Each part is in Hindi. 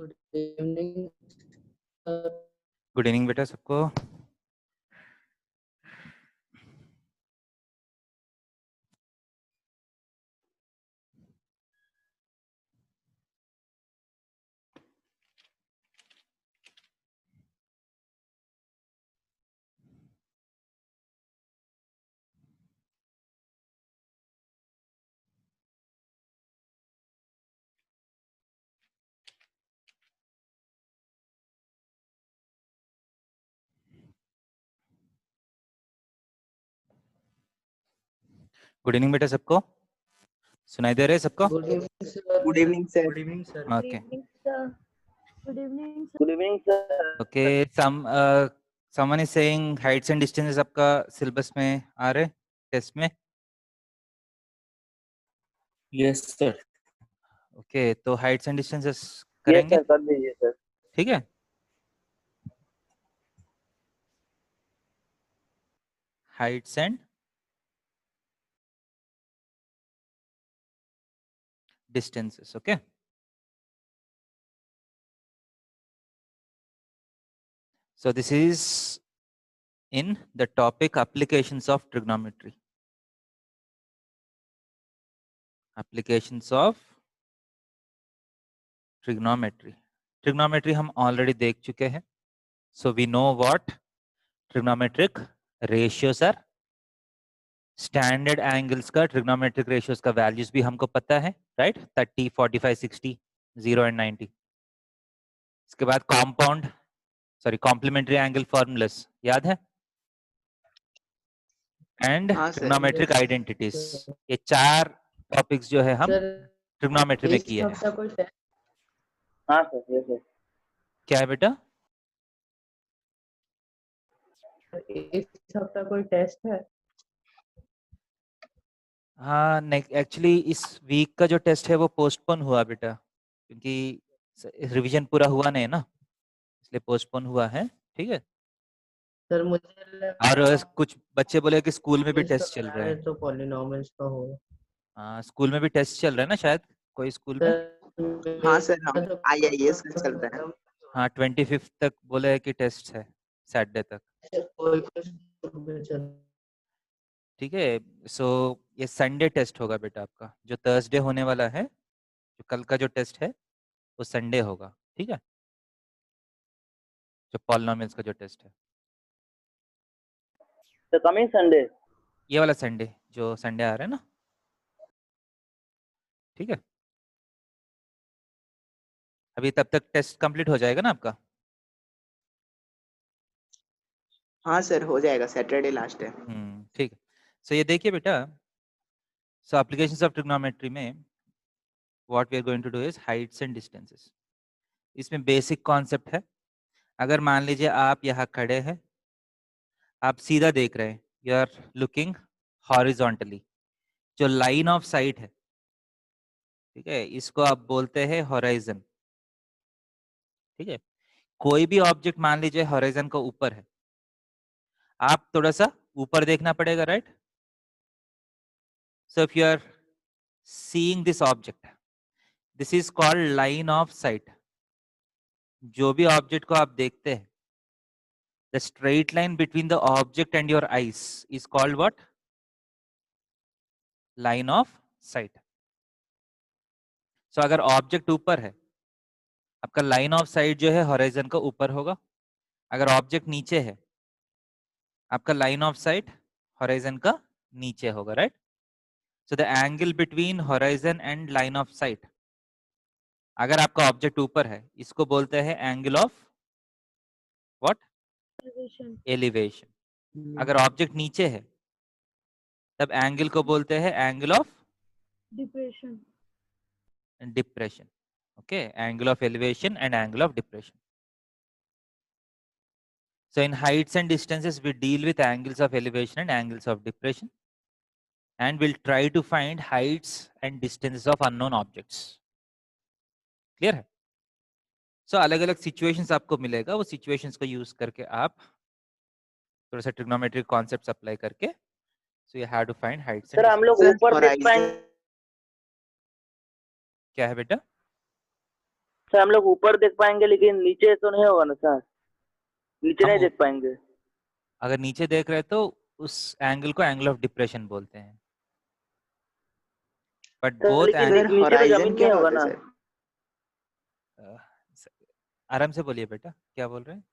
Good evening sir. Good evening बेटा सबको। गुड इवनिंग बेटा सबको। सुनाई दे रहे सबको? Good evening sir. Good evening sir. Good evening sir. Okay Good evening, sir. Good evening sir. Okay. Someone is saying Heights and distances आपका सिलेबस में आ रहे टेस्ट में। Yes sir. ओके तो हाइट्स एंड डिस्टेंसेस यस करेंगे, सर, कर दीजिए सर। ठीक है। Heights and distances, okay. So this is in the topic applications of trigonometry. Applications of trigonometry. Trigonometry हम already देख चुके हैं. So we know what trigonometric ratios are. Standard angles का trigonometric ratios का values भी हमको पता है, right? 30, 45, 60, 0 and 90. इसके बाद compound, sorry, complementary angle formulas याद है? And हाँ सर। trigonometric identities. ये चार topics जो है हम सर trigonometry में इस किए हैं. हफ्ता कोई टेस्ट हाँ सर, यस सर। क्या है बेटा? इस हफ्ता कोई टेस्ट है? हाँ एक्चुअली इस वीक का जो टेस्ट है वो पोस्टपोन हुआ बेटा, क्योंकि रिवीजन पूरा हुआ नहीं है ना, इसलिए पोस्टपोन हुआ है, ठीक है। सर मुझे और कुछ बच्चे बोले कि स्कूल में भी टेस्ट चल रहा है। तो पॉलिनोमियल्स का हो। हाँ स्कूल में भी टेस्ट चल रहा है ना शायद, कोई स्कूल में। हाँ सर, हम IIS का चल रहा है। हाँ 25 तक बोले है कि टेस्ट है, सैटरडे तक, ठीक है। सो ये संडे टेस्ट होगा बेटा आपका, जो थर्सडे होने वाला है, जो कल का जो टेस्ट है वो संडे होगा, ठीक है, जो पॉलिनोमियल्स का जो टेस्ट है। तो कमिंग संडे। ये वाला संडे, जो संडे आ रहा है ना, ठीक है। अभी तब तक टेस्ट कंप्लीट हो जाएगा ना आपका। हाँ सर, हो जाएगा, सैटरडे लास्ट है। ठीक है। सो ये देखिए बेटा, सो एप्लीकेशंस ऑफ ट्रिग्नोमेट्री में what we are going to do is heights and distances. इसमें बेसिक कॉन्सेप्ट है। अगर मान लीजिए आप यहाँ खड़े हैं, आप सीधा देख रहे हैं, यू आर लुकिंग हॉरिजॉन्टली, जो लाइन ऑफ साइट है, ठीक है, इसको आप बोलते हैं हॉराइजन, ठीक है। कोई भी ऑब्जेक्ट मान लीजिए हॉराइजन का ऊपर है, आप थोड़ा सा ऊपर देखना पड़ेगा, right. So if you are seeing this object, this is called line of sight. जो भी ऑब्जेक्ट को आप देखते हैं, the straight line between the object and your eyes is called what? Line of sight. So अगर ऑब्जेक्ट ऊपर है, आपका लाइन ऑफ साइट जो है हॉराइजन का ऊपर होगा। अगर ऑब्जेक्ट नीचे है, आपका लाइन ऑफ साइट हॉराइजन का नीचे होगा, right. So the angle between horizon and line of site, अगर आपका ऑब्जेक्ट ऊपर है, इसको बोलते हैं angle of what? Elevation. Elevation. अगर ऑब्जेक्ट नीचे है, तब एंगल को बोलते हैं angle of Depression. Depression, okay, angle of elevation and angle of depression. So in heights and distances, we deal with angles of elevation and angles of depression, and we'll try to find heights and distances of unknown objects. Clear है? So अलग अलग situations आपको मिलेगा, वो situations को use करके आप थोड़ा सा trigonometric concepts apply करके, so you have to find heights and sir हम लोग distances. ऊपर देख पाएंगे? क्या है बेटा? सर हम लोग ऊपर देख पाएंगे लेकिन नीचे तो नहीं होगा ना सर, नीचे हम नहीं उ- देख पाएंगे। अगर नीचे देख रहे हैं तो उस एंगल को एंगल ऑफ डिप्रेशन बोलते हैं, बट सर बोथ लेकिन सर एंगल। नीचे तो होराइजन जमीन क्या नहीं होगा होता है ना। सर? आराम से बोलिए बेटा, क्या बोल रहे हैं?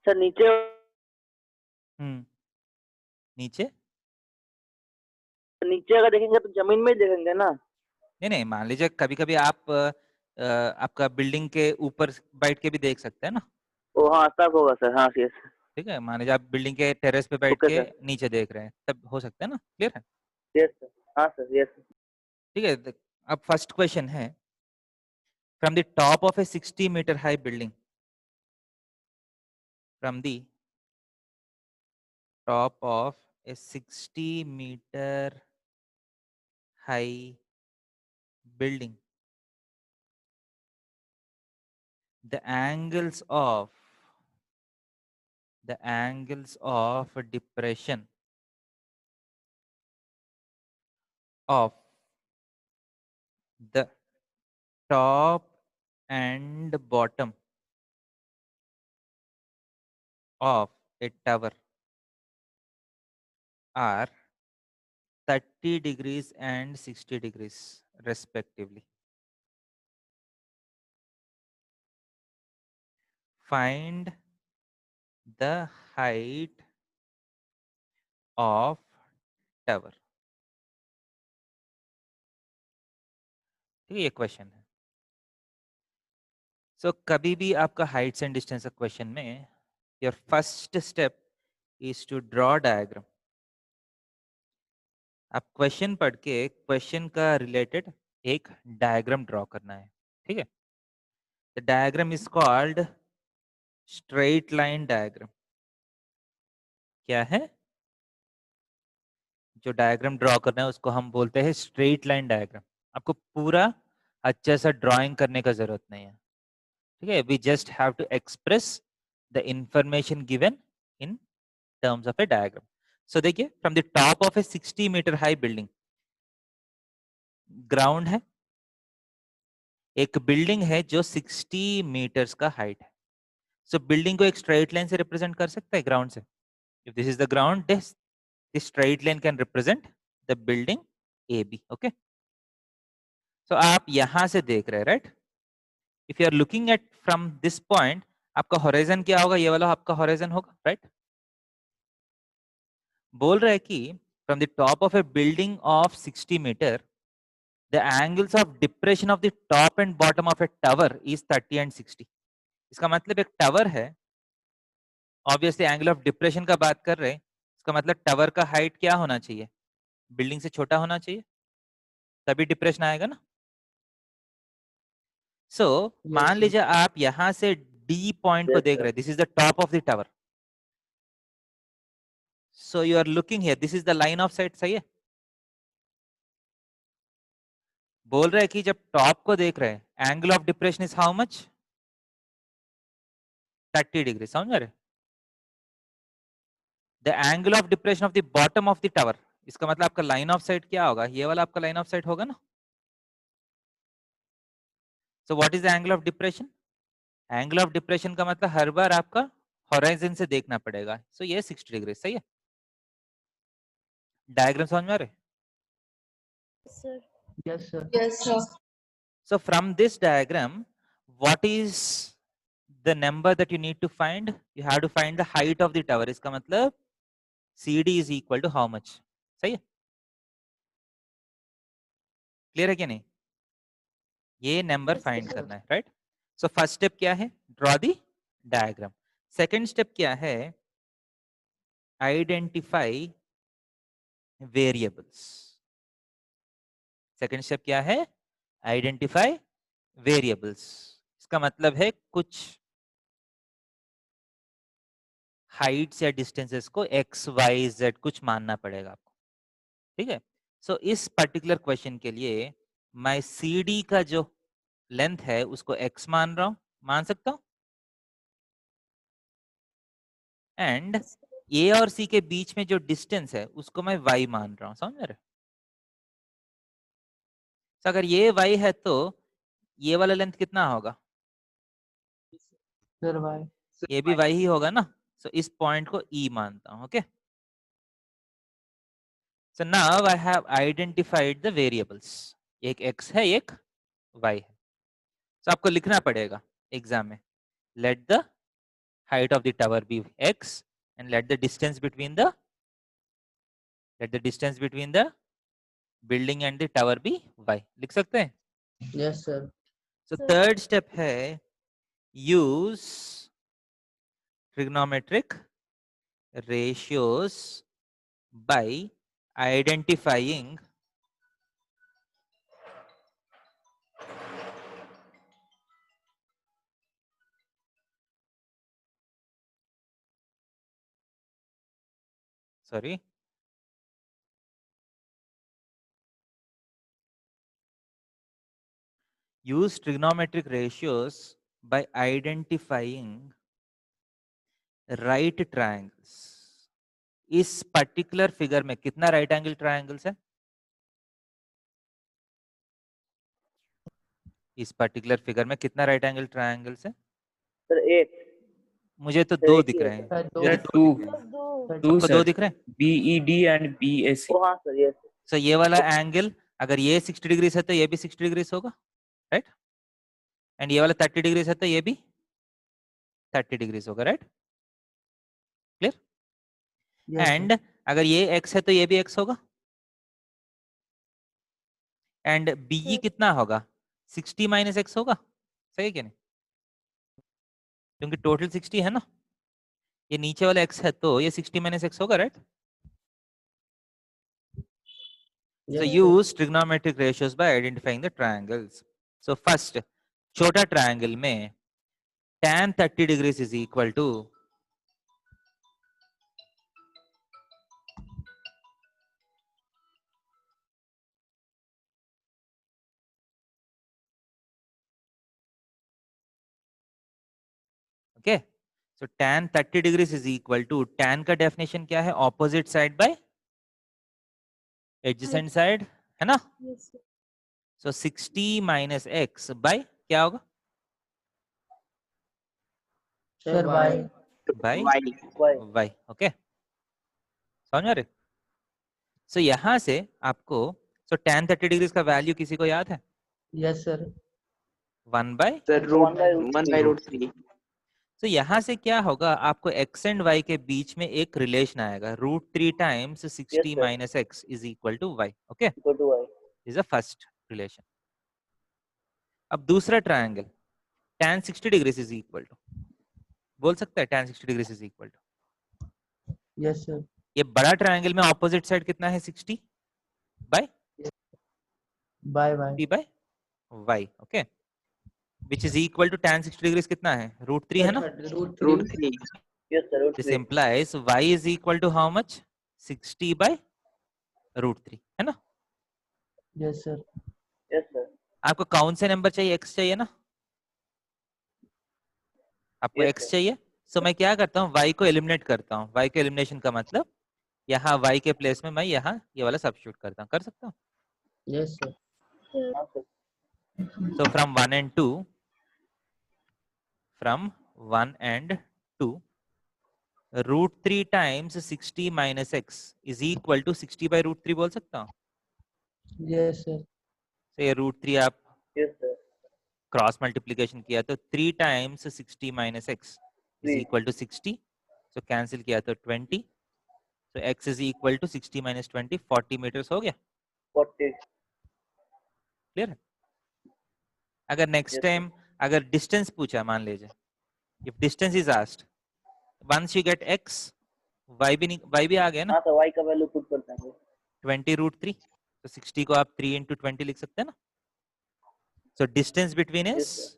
सर नीचे नीचे नीचे अगर देखेंगे तो जमीन में ही देखेंगे ना। नहीं नहीं, मान लीजिए कभी कभी आप आपका बिल्डिंग के ऊपर बैठ के भी देख सकते हैं ना। ओ हाँ तब होगा सर, हाँ यस। ठीक है, मान लीजिए आप बिल्डिंग के टेरेस पे बैठ ओके के सर। नीचे देख रहे हैं, तब हो सकता है ना। क्लियर है? यस सर, हाँ सर यस। ठीक है, अब फर्स्ट क्वेश्चन है, from the top of a 60 metre high building, from the top of a 60 metre high building, the angles of depression of the top and bottom of a tower are 30 degrees and 60 degrees respectively. Find the height of tower. ठीक है, ये क्वेश्चन है। सो कभी भी आपका हाइट्स एंड डिस्टेंस का क्वेश्चन में your first step is to draw diagram. आप क्वेश्चन पढ़ के क्वेश्चन का रिलेटेड एक डायग्राम ड्रॉ करना है। ठीक है, the diagram is called straight line diagram. क्या है? जो डायग्राम ड्रॉ करना है उसको हम बोलते हैं स्ट्रेट लाइन डायग्राम। आपको पूरा अच्छे से ड्राइंग करने का जरूरत नहीं है। ठीक है, we just have to express the information given in terms of a diagram. So देखिए, from the top of a 60 metre high building, ground है, एक बिल्डिंग है जो 60 मीटर्स का हाइट है। सो बिल्डिंग को एक स्ट्रेट लाइन से रिप्रेजेंट कर सकता है ग्राउंड से। If this is the ground, this straight line can represent the building A B. Okay, so आप यहां से देख रहे हैं, right? If you are looking at from this point, आपका हॉराइजन क्या होगा? ये वाला आपका हॉराइजन होगा, राइट? बोल रहा है कि from the top of a building of 60 metre, the angles of depression of the top and bottom of a tower is 30 and 60। इसका मतलब एक टावर है, ऑब्वियसली एंगल ऑफ डिप्रेशन का बात कर रहे हैं, इसका मतलब टावर का हाइट क्या होना चाहिए? बिल्डिंग से छोटा होना चाहिए, तभी डिप्रेशन आएगा ना। सो मान sir. लीजिए आप यहां से डी पॉइंट को यस देख सर। रहे हैं, this is the top of the tower. So you are looking here, this is the line of sight. सही है? बोल रहे हैं कि जब टॉप को देख रहे हैं, angle of depression is how much? 30 degree. समझ रहे? The angle of depression of the bottom of the tower, इसका मतलब आपका लाइन ऑफ साइट क्या होगा? ये वाला आपका लाइन ऑफ साइट होगा ना। सो what is the angle of depression? Angle of depression का मतलब हर बार आपका हॉराइजन से देखना पड़ेगा। सो ये 60 डिग्री। सही है? डायग्राम समझ में आ रहे? sir. Yes, sir. Yes, sir. So from this diagram, what is the number that you need to find? You have to find the height of the tower. इसका मतलब CD is equal to how much? सही है? क्लियर है क्या नहीं? ये नंबर Yes, फाइंड sir. करना है, राइट? सो फर्स्ट स्टेप क्या है? Draw the diagram. Second step क्या है? Identify variables. सेकेंड स्टेप क्या है? Identify variables. इसका मतलब है कुछ हाइट्स या डिस्टेंसेस को एक्स वाई जेड कुछ मानना पड़ेगा आपको। ठीक है? सो इस पर्टिकुलर क्वेश्चन के लिए मैं सी डी का जो लेंथ है उसको एक्स मान रहा हूं, मान सकता हूं, एंड ए और सी के बीच में जो डिस्टेंस है उसको मैं वाई मान रहा हूं। समझ रहे? तो अगर ये y है तो ये वाला लेंथ कितना होगा? सर वाई ये भी y ही होगा ना. सो इस पॉइंट को E मानता हूं. Okay. So now I have identified the variables. एक x है, एक y है. So आपको लिखना पड़ेगा एग्जाम में. Let the height of the tower be x and let the distance between the building and the tower be y. लिख सकते हैं? Yes sir So Sir. third step है use trigonometric ratios by identifying sorry use trigonometric ratios by identifying right triangles. इस पर्टिकुलर फिगर में कितना राइट एंगल ट्रायंगल्स है? इस पर्टिकुलर फिगर में कितना राइट एंगल ट्रायंगल्स है? सर एक मुझे तो सर, दो एक दिख ही है रहे हैं. सर दो मुझे सर तो टू दो दिख रहे हैं. Sir, दो. टू आपको दो सर दिख रहे हैं? BED and BAC. ओ हाँ सर यस सो ये वाला एंगल अगर ये 60 डिग्री है तो ये भी 60 डिग्री होगा, राइट? एंड ये वाला 30 डिग्री है तो ये भी 30 डिग्री होगा, राइट? क्लियर? एंड अगर ये x है तो ये भी x होगा. And BE Sir. कितना होगा? 60 माइनस x होगा. सही है कि नहीं? क्योंकि टोटल 60 है ना. ये नीचे वाला x है तो ये 60 माइनस x होगा, right? So use trigonometric ratios by identifying the triangles. So first, छोटा triangle में tan 30 degrees is equal to okay. So tan 30 degrees is equal to tan का definition क्या है? Opposite side by adjacent side, है ना? Yes, sir. So 60 minus x by क्या होगा? Sir y by y y y. okay. समझ आ रहे? So यहाँ से आपको so tan 30 degrees का वैल्यू किसी को याद है? Yes sir 1 by sir one by root 3 तो यहाँ से क्या होगा? आपको x एंड y के बीच में एक रिलेशन आएगा. √3 times 60 sir. Minus x is equal to y. Okay, equal to y is a first relation. अब दूसरा triangle tan 60 degree is equal to, बोल सकता है tan 60 degree is equal to. Yes sir ये बड़ा ट्रायंगल में ऑपोजिट साइड कितना है? 60 by by by p by y. Okay, which is equal to tan 60 degree कितना है? √3 है ना. Root root 3 yes sir this implies y is equal to how much? 60 by √3, है ना. यस सर यस सर आपको कौन से नंबर चाहिए? x चाहिए ना. आपको Yes, x sir. चाहिए. सो मैं क्या करता हूँ? y को एलिमिनेट करता हूँ. y के एलिमिनेशन का मतलब यहाँ y के प्लेस में मैं यहाँ ये वाला सब्स्टिट्यूट करता हूँ. कर सकता हूँ. Yes sir Sir. हाँ sir So from 1 and 2, from 1 and 2, √3 times 60 minus x is equal to 60 by √3 बोल सकता हूँ. यस सर So ये √3 आप यस सर क्रॉस मल्टीप्लीकेशन किया तो 3 times 60 minus x is 3 equal to 60. So cancel किया तो 20. So x is equal to 60 minus 20, 40 metres हो गया. 40 क्लियर है? अगर नेक्स्ट Yes, टाइम अगर डिस्टेंस पूछा, मान लीजिए if distance is asked, once you get x, y भी आ गया ना. हाँ सर वाई का वैल्यू पुट करते हैं 20 √3, तो 60 को आप 3 into 20 लिख सकते हैं ना. So distance between is Yes, sir.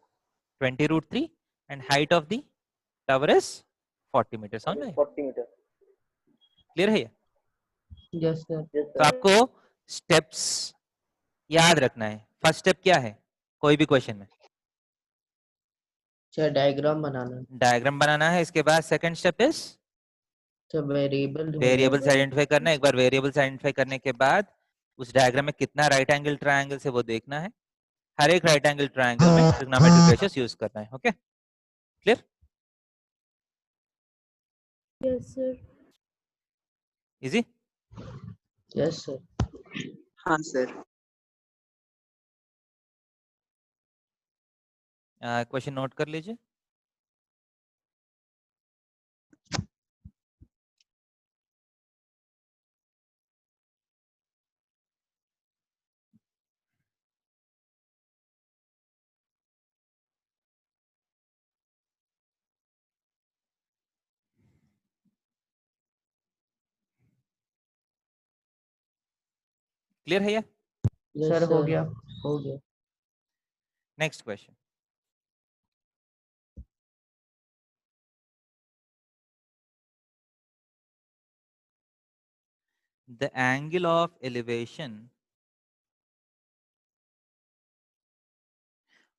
20 √3 and height of the tower is 40 metre. समझ में? 40 मीटर क्लियर है ये? यस सर यस तो सर आपको स्टेप्स याद रखना है. फर्स्ट स्टेप क्या है कोई भी क्वेश्चन में? सर डायग्राम बनाना डायग्राम बनाना है. इसके बाद second step is sir variable variables identify करना. एक बार वेरिएबल्स आइडेंटिफाई करने के बाद उस डायग्राम में कितना राइट एंगल ट्रायंगल है वो देखना है, हर एक राइट एंगल ट्रायंगल में ट्रिग्नोमेट्रिक रेशियोस यूज करना है. Okay, clear? Yes, sir. Easy. Yes, sir. हाँ सर. क्वेश्चन नोट कर लीजिए. क्लियर है ये? Yes, सर हो गया. हो गया. Next question. The angle of elevation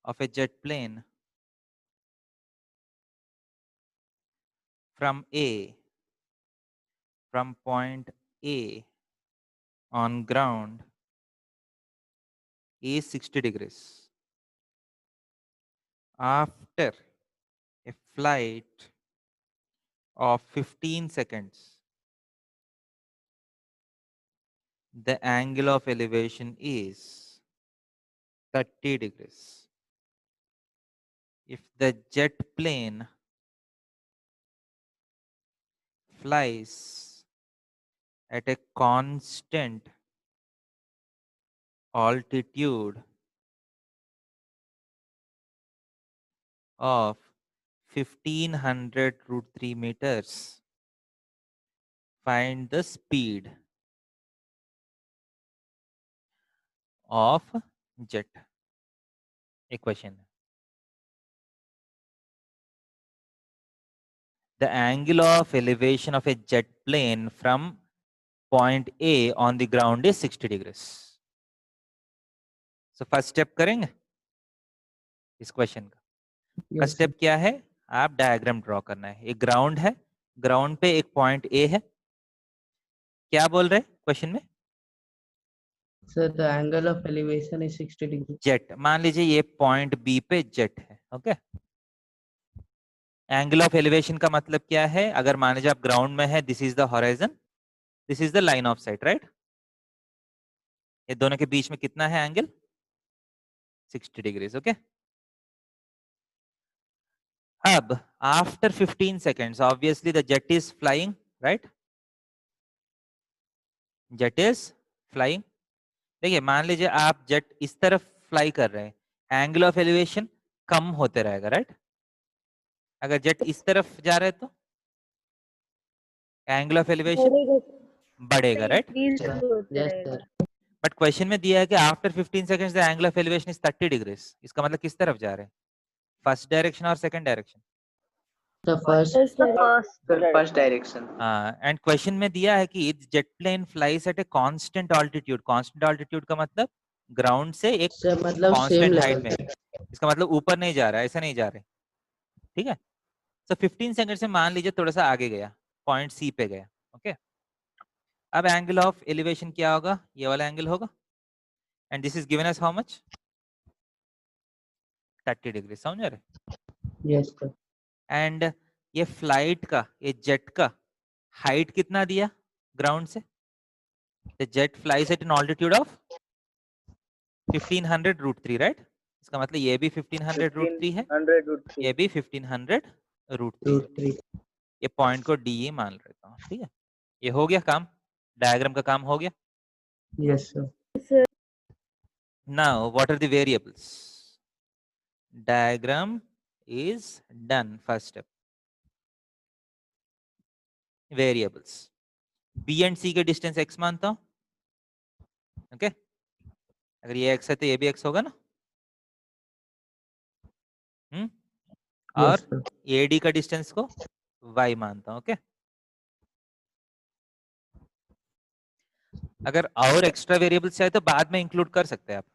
of a jet plane from point A on ground is 60 degrees. After a flight of 15 seconds, the angle of elevation is 30 degrees. If the jet plane flies at a constant altitude of 1500 root 3 meters, find the speed of jet. Equation. The angle of elevation of a jet plane from point A on the ground is 60 degrees. So first step करेंगे इस क्वेश्चन का. Yes, फर्स्ट स्टेप क्या है, आप डायग्राम ड्रॉ करना है. एक ग्राउंड है, ग्राउंड पे एक पॉइंट ए है. क्या बोल रहे हैं क्वेश्चन में? sir, the angle of elevation is 60 degrees. Jet. मान लीजिए ये पॉइंट बी पे जेट है. ओके. एंगल ऑफ एलिवेशन का मतलब क्या है? अगर मान लीजिए आप ग्राउंड में है, this is the horizon, this is the line of site, right? ये दोनों के बीच में कितना है एंगल? 60 डिग्रीज. ओके. अब after 15 seconds, obviously the jet is flying, right? Jet is flying. देखिए, मान लीजिए आप जेट इस तरफ फ्लाई कर रहे हैं, एंगल ऑफ एलिवेशन कम होते रहेगा, राइट? अगर जेट इस तरफ जा रहे हैं तो एंगल ऑफ एलिवेशन बढ़ेगा, बढ़ेगा, राइट? increase होते Yes, रहेगा. sir. बट क्वेश्चन में दिया है कि after 15 seconds the angle of elevation is 30 degrees. इसका मतलब किस तरफ जा रहे हैं? फर्स्ट डायरेक्शन और second direction? The first. Yes, sir. Sir first direction. And question में दिया है कि jet plane flies at a constant altitude. Constant altitude का मतलब ग्राउंड से एक Sir, मतलब same कांस्टेंट हाइट level. में. इसका मतलब ऊपर नहीं जा रहा है, ऐसा नहीं जा रहे. ठीक है. सो 15 सेकंड से मान लीजिए थोड़ा सा आगे गया, पॉइंट सी पे गया. ओके. अब एंगल ऑफ एलिवेशन क्या होगा? ये वाला एंगल होगा. And this is given as how much? 30 degree. समझ रहे? Yes, sir. एंड ये फ्लाइट का, ये जेट का हाइट कितना दिया ग्राउंड से? The jet flies at an altitude of 1500 root 3, right? इसका मतलब ये भी 1500 रूट 3 है, 100 root 3. ये भी 1500 रूट 3. Root 3. ये पॉइंट को डी मान लेता हूँ. ठीक है. ये हो गया काम, डायग्राम का काम हो गया. Yes, sir. Now, what are the variables? Diagram is done. First step. Variables. B and C के डिस्टेंस x मानता हूँ. ओके. अगर ये x है तो ये भी x होगा ना. और Yes, sir. AD का डिस्टेंस को y मानता हूँ. ओके. अगर और एक्स्ट्रा वेरिएबल्स चाहे तो बाद में इंक्लूड कर सकते हैं आप.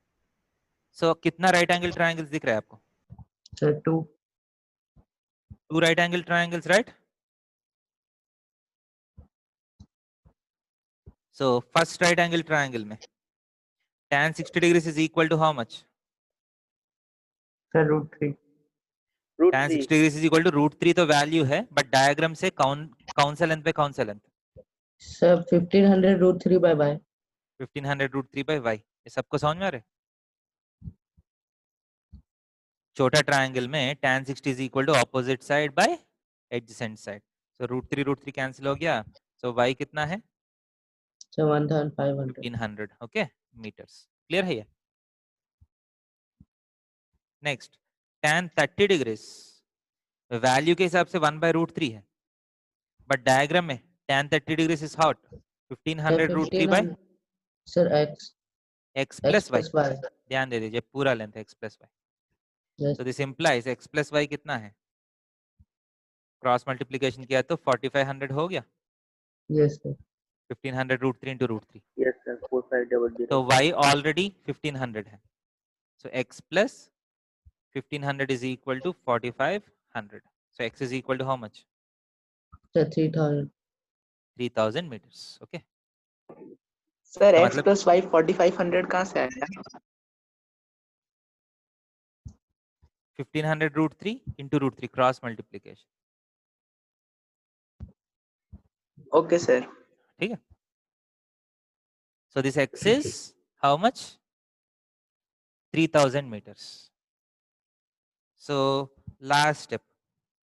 सो कितना राइट एंगल ट्रायंगल्स दिख रहा है आपको? Sir, 2. 2 right angle triangles, right? So first right angle triangle में tan 60 degrees is equal to how much? Sir √3 root tan three 60 degrees is equal to √3 तो वैल्यू है, बट डायग्राम से कौन सा लेंथ पे कौन सा length? Sir 1500 √3 by by 1500 √3 by y। ये सबको समझ में आ रहा है? छोटा ट्रायंगल में tan 60 is equal to opposite side by adjacent side। so √3 cancel हो गया, so y कितना है? Sir 1500 1500 okay metres. क्लियर है ये? नेक्स्ट tan 30 डिग्रीज वैल्यू के हिसाब से 1/√3 है, बट डायग्राम में tan 30 degrees is hot 1500 √3 by sir x x plus y। Plus y ध्यान दे दीजिए पूरा length x plus y। Yes so this implies x plus y कितना है? क्रॉस मल्टीप्लीकेशन किया तो 4500 हो गया, yes sir 1500 √3 into √3। Yes sir 4500 तो y ऑलरेडी 1500 है, so x plus 1500 is equal to 4500। so x is equal to how much? Sir 3000 3000 meters। okay sir तो x मतलब प्लस y 4500 कहाँ से आया? 1500 √3 into √3 cross multiplication. Okay sir. ठीक है, so this x is how much? 3000 meters। so last step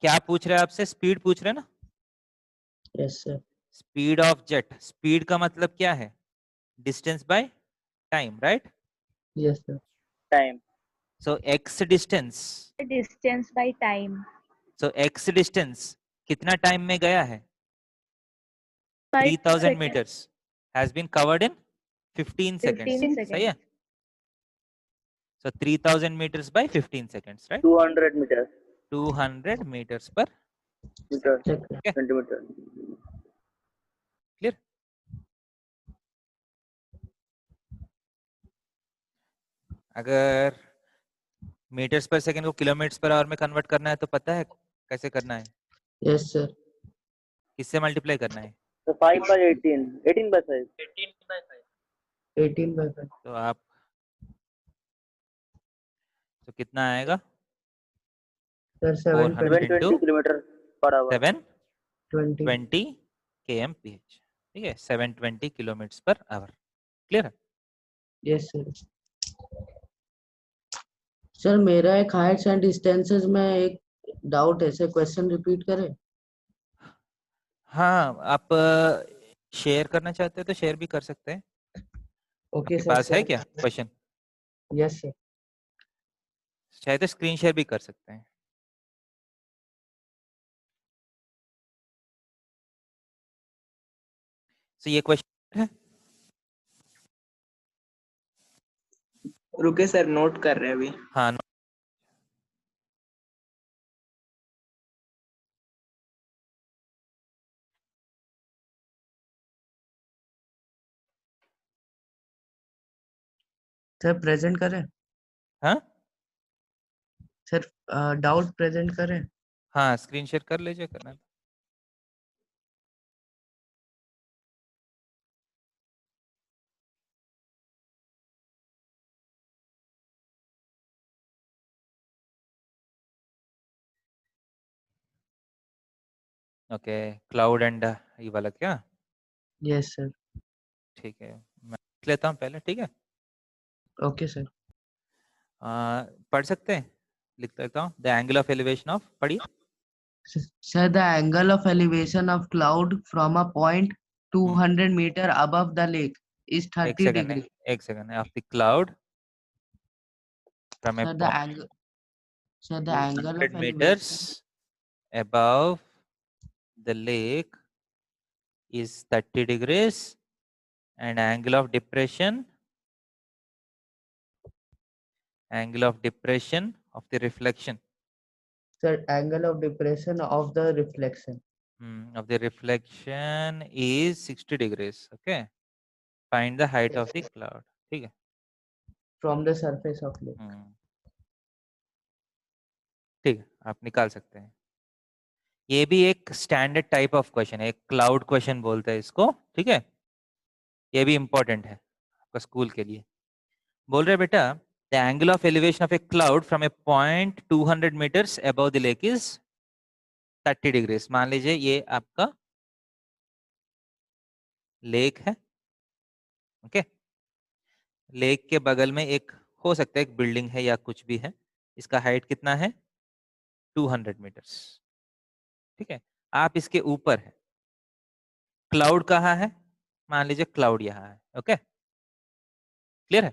क्या पूछ रहे हैं आपसे? स्पीड पूछ रहे हैं ना? Yes sir speed of jet. Speed का मतलब क्या है? Distance by time, right? Yes sir time so x distance, Distance by time. So x distance कितना टाइम में गया है? 5 3000 seconds. meters has been covered in 15 seconds। 15 सही है? so 3000 meters by 15 seconds, right? 200 metre 200 meters per metre okay centimetre. clear? अगर मीटर्स पर सेकंड को किलोमीटर्स पर आवर में कन्वर्ट करना है तो पता है कैसे करना है? यस सर किससे मल्टीप्लाई करना है? तो 5/18 18/5 18 बाय 5 तो आप तो कितना आएगा? Sir 400 720 into 720 kilometre per hour 720 kmph। ठीक है, 720 किलोमीटर पर आवर। क्लियर है? यस सर सर मेरा एक हाइट्स एंड डिस्टेंसेस में एक डाउट है सर, क्वेश्चन रिपीट करें? हाँ, आप शेयर करना चाहते हो तो शेयर भी कर सकते हैं। ओके आपके सर पास है क्या क्वेश्चन? यस सर चाहे तो स्क्रीन शेयर भी कर सकते हैं। तो ये क्वेश्चन है। रुके सर नोट कर रहे हैं अभी। हाँ सर प्रेजेंट करें? हाँ सर डाउट प्रेजेंट करें? हाँ स्क्रीन शेयर कर लीजिए, करना है तो। ओके क्लाउड एंड ये वाला क्या? यस सर ठीक है, मैं लिख लेता हूँ पहले। ठीक है, ओके सर पढ़ सकते हैं? लिख लेता हूँ। The angle of elevation of, पढ़िए। Sir the angle of elevation of cloud from a point 200 metre above the lake is एक 30 सेकंड है, डिग्री। एक सेकंड है। Of the cloud from a sir the angle sir the angle 100 of meters elevation above the lake is 30 degrees and angle of depression of the reflection sir angle of depression of the reflection is 60 degrees। okay, find the height of the cloud। ठीक है। From the surface of lake. ठीक है, आप निकाल सकते हैं। ये भी एक स्टैंडर्ड टाइप ऑफ क्वेश्चन है, एक क्लाउड क्वेश्चन बोलते हैं इसको। ठीक है, ये भी इंपॉर्टेंट है आपका स्कूल के लिए। बोल रहे बेटा the angle of elevation of a cloud from a point 200 metres above the lake is 30 degrees. मान लीजिए ये आपका लेक है, ओके। लेक के बगल में एक हो सकता है एक बिल्डिंग है या कुछ भी है, इसका हाइट कितना है 200 मीटर्स, ठीक है। आप इसके ऊपर है, क्लाउड कहाँ है, मान लीजिए क्लाउड यहाँ है, ओके, क्लियर है।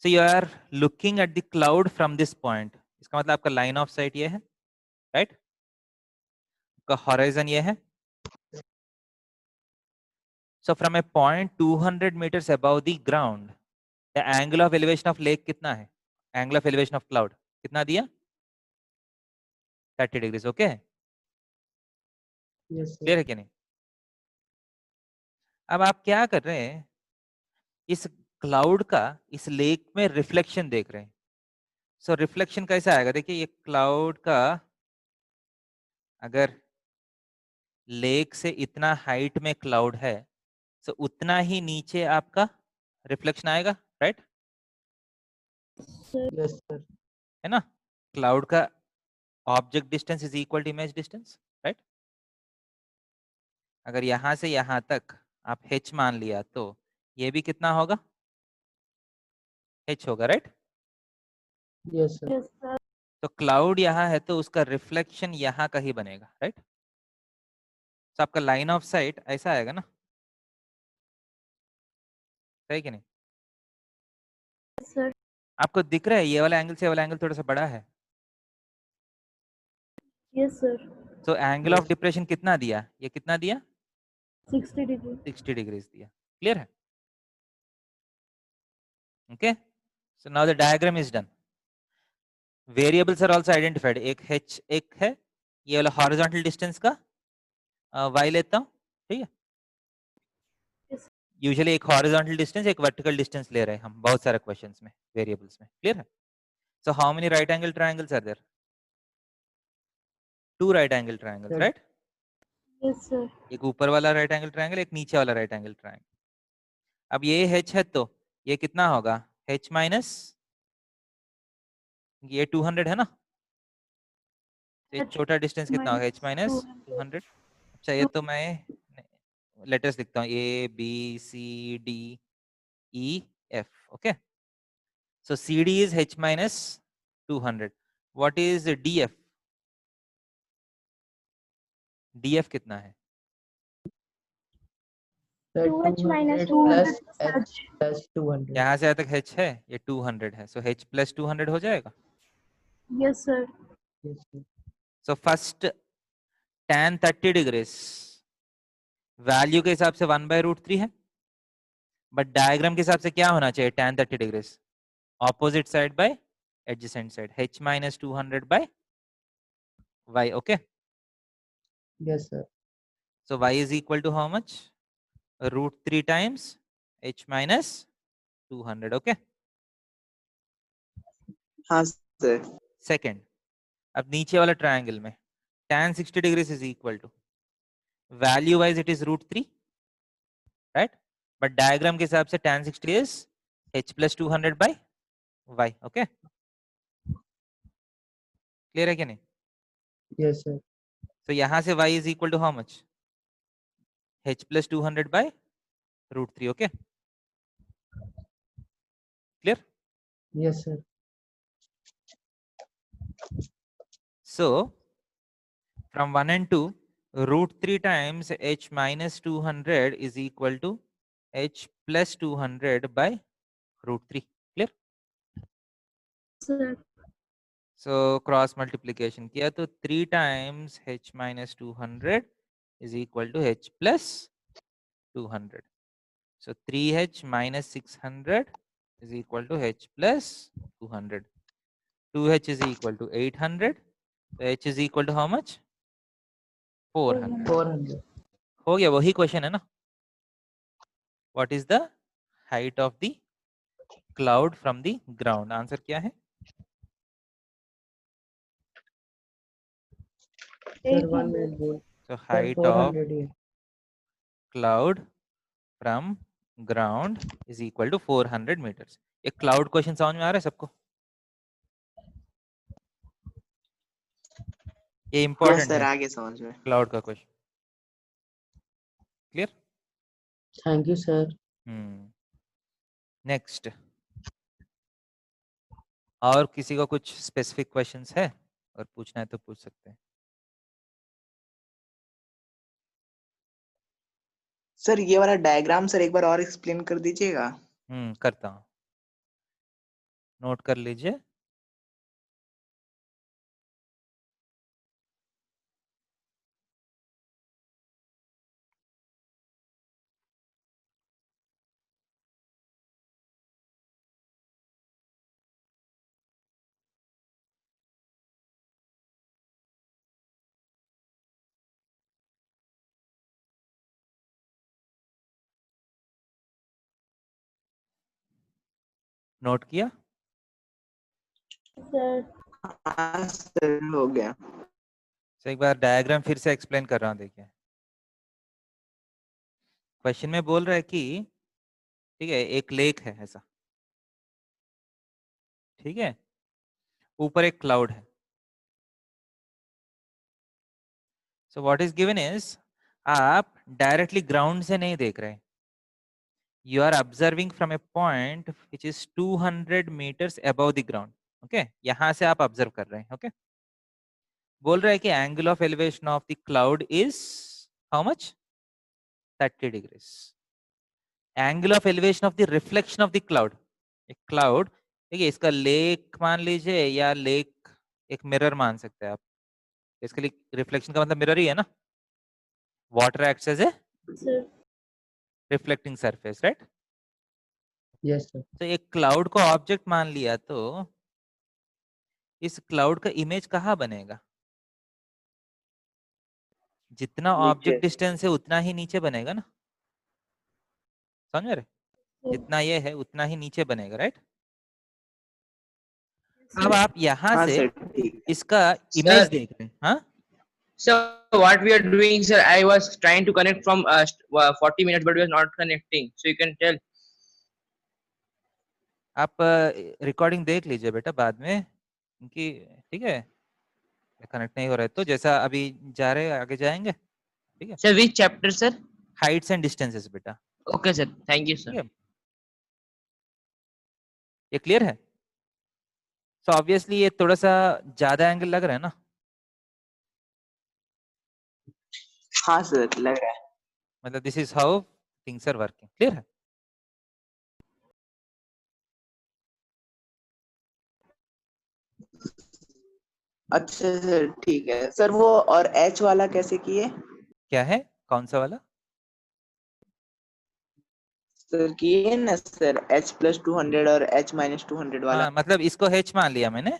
So you are looking at the cloud from this point, इसका मतलब आपका लाइन ऑफ साइट ये है, राइट, आपका हॉराइजन ये है। So from a point 200 metres above the ground the angle of elevation of lake कितना है, angle of elevation of cloud कितना दिया 30 degrees, okay, Yes, sir. Clear है कि नहीं। अब आप क्या कर रहे हैं, इस क्लाउड का इस लेक में रिफ्लेक्शन देख रहे हैं। सो रिफ्लेक्शन कैसा आएगा, देखिए ये क्लाउड का अगर लेक से इतना हाइट में क्लाउड है तो उतना ही नीचे आपका रिफ्लेक्शन आएगा, राइट, Yes, sir. है ना। क्लाउड का object distance is equal to image distance, right. अगर यहां से यहां तक आप h मान लिया तो ये भी कितना होगा h होगा, right. Yes, sir. Yes, sir. तो क्लाउड यहाँ है तो उसका रिफ्लेक्शन यहाँ का ही बनेगा, राइट। तो आपका लाइन ऑफ साइट ऐसा आएगा ना, सही कि नहीं। Yes, sir. आपको दिख रहा है ये वाला एंगल से ये वाला एंगल थोड़ा सा बड़ा है, Yes, sir. तो एंगल ऑफ Yes. डिप्रेशन कितना दिया, ये कितना दिया 60 degree. 60 डिग्रीज दिया, क्लियर है, okay. So now the diagram is done, variables are also identified, एक h एक है, ये वाला हॉरिजॉन्टल डिस्टेंस का y लेता हूँ, ठीक है। Yes. यूजुअली एक हॉरिजॉन्टल डिस्टेंस एक वर्टिकल डिस्टेंस ले रहे हैं हम बहुत सारे क्वेश्चंस में वेरिएबल्स में, क्लियर है। So how many right angle triangles are there, 2 right angle triangles, Sir. Right. Yes, sir. एक ऊपर वाला राइट एंगल ट्रायंगल, एक नीचे वाला राइट एंगल ट्रायंगल। अब ये h है तो ये कितना होगा h माइनस ये 200 है ना, तो ये H छोटा डिस्टेंस कितना होगा h माइनस 200. 200। अच्छा ये तो मैं लेटर्स लिखता हूँ a b c d e f, okay. So cd is h minus 200, what is df, df कितना है, Sir, 2h minus 200 200 plus plus h plus 200. यहाँ से यहाँ तक h है, ये 200 है, सो h प्लस 200 हो जाएगा। Yes, sir. Yes, sir. So first tan 30 degrees value के हिसाब से 1/√3 है, बट डायग्राम के हिसाब से क्या होना चाहिए tan 30 degrees opposite side by adjacent side, h minus 200 by y, okay. Yes, sir. So y is equal to how much, √3 times h minus 200, okay. हाँ सर। सेकेंड, अब नीचे वाला ट्रायंगल में tan 60 degrees is equal to value wise it is √3, right, but diagram के हिसाब से tan 60 is h plus 200 by y, okay. Clear है कि नहीं। Yes, sir. तो यहाँ से y is equal to how much, h plus 200 by √3, okay. Clear? Yes, sir. So from 1 and 2, √3 times h minus 200 is equal to h plus 200 by √3. Clear? Sir. So cross multiplication किया तो 3 times h minus 200 is equal to h plus 200. So 3h minus 600 is equal to h plus 200. 2h is equal to 800. So h is equal to how much? 400. 400. हो गया, वही क्वेश्चन है ना, what is the height of the cloud from the ground, answer क्या है, Sir, 1 800. minute more. so Sir, height of 400 here. cloud from ground is equal to 400 metres. एक क्लाउड क्वेश्चन समझ में आ रहा है सबको? ये यस इंपॉर्टेंट सर, है आगे समझ में। क्लाउड का question. Clear? Thank you, sir. Next, और किसी को कुछ स्पेसिफिक क्वेश्चंस है और पूछना है तो पूछ सकते हैं। सर ये वाला डायग्राम सर एक बार और एक्सप्लेन कर दीजिएगा। करता हूँ, नोट कर लीजिए। नोट किया? सर हाँ सर, हो गया। तो एक बार डायग्राम फिर से एक्सप्लेन कर रहा हूँ, देखिए। क्वेश्चन में बोल रहा है कि ठीक है, एक लेक है ऐसा, ठीक है, ऊपर एक क्लाउड है। So what is given is, आप डायरेक्टली ग्राउंड से नहीं देख रहे, you are observing from a point which is 200 metres above the ground. Okay, यहां से आप ऑब्जर्व कर रहे हैं। ओके, बोल रहा है कि angle of elevation of the cloud is how much? 30 degrees. Angle of elevation of the reflection of the cloud, एक क्लाउड, देखिए इसका लेक मान लीजिए, या लेक एक मिरर मान सकते हैं आप। इसके लिए रिफ्लेक्शन का मतलब मिरर ही है ना, water acts as a sir reflecting surface, right? Yes, sir. तो एक क्लाउड को ऑब्जेक्ट मान लिया तो इस क्लाउड का इमेज कहाँ बनेगा? जितना नीचे। ऑब्जेक्ट डिस्टेंस है उतना ही नीचे बनेगा ना, समझ रहे? जितना ये है उतना ही नीचे बनेगा, राइट? अब आप यहाँ हाँ से सर, ठीक है। इसका Sir. इमेज देख रहे हैं, हाँ? So what we are doing, sir, I was trying to connect from 40 minutes, but it was not connecting. So you can tell. आप रिकॉर्डिंग देख लीजिए बेटा बाद में, क्योंकि ठीक है, कनेक्ट नहीं हो रहा है तो जैसा अभी जा रहे हैं आगे जाएंगे, ठीक है? Sir, which chapter, sir? Heights and distances बेटा, Okay, sir. Thank you, sir. ठीक है? ये क्लियर है? सो ऑब्वियसली ये थोड़ा सा ज्यादा एंगल लग रहा है ना, हाँ सर, लग रहा है। मतलब this is how things are working. Clear है? अच्छा सर, ठीक है सर। वो और एच वाला कैसे किए? क्या है, कौन सा वाला? सर किए ना सर, H+200 और H-200 वाला। हाँ, मतलब इसको h मान लिया मैंने,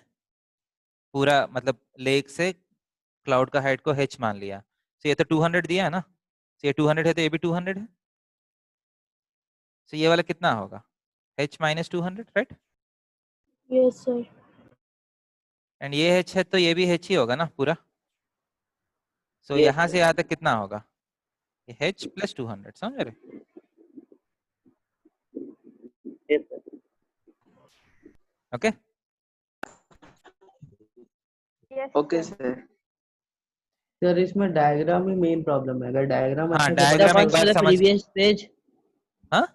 पूरा मतलब लेक से क्लाउड का हाइट को h मान लिया। तो ये तो 200 दिया है ना, तो ये 200 है तो ये भी 200 है। तो ये वाला कितना होगा? h-200, right? Yes sir and ये h है तो ये भी h ही होगा ना पूरा। सो Yes, यहाँ से sir. यहाँ तक कितना होगा? ये h+200, समझ रहे? Yes, sir. Okay, okay sir. Sir इसमें डायग्राम ही मेन प्रॉब्लम है। अगर डायग्राम हाँ, अच्छे से diagram बना एक Sir, बार the समझ, previous page. हाँ